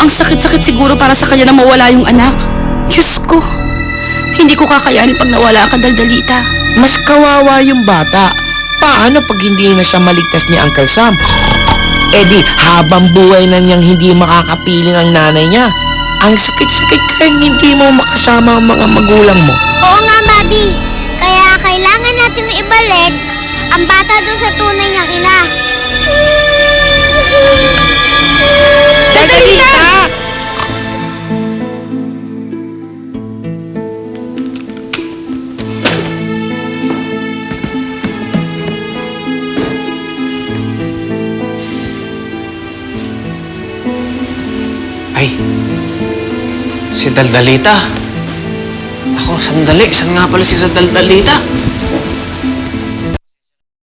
Ang sakit-sakit siguro para sa kanya na mawala yung anak. Diyos ko, hindi ko kakayanin pag nawala ka, Daldalita. Mas kawawa yung bata. Paano pag hindi na siya maligtas ni Uncle Sam? Eh di, habang buhay na niyang hindi makakapiling ang nanay niya. Ang sakit-sakit kaya hindi mo makasama ang mga magulang mo. Oo nga, Bobby. Kaya kailangan natin ibalik ang bata doon sa tunay niyang ina. Daldalita! Ay, si Daldalita. Ako, sandali. Saan nga pala si Daldalita?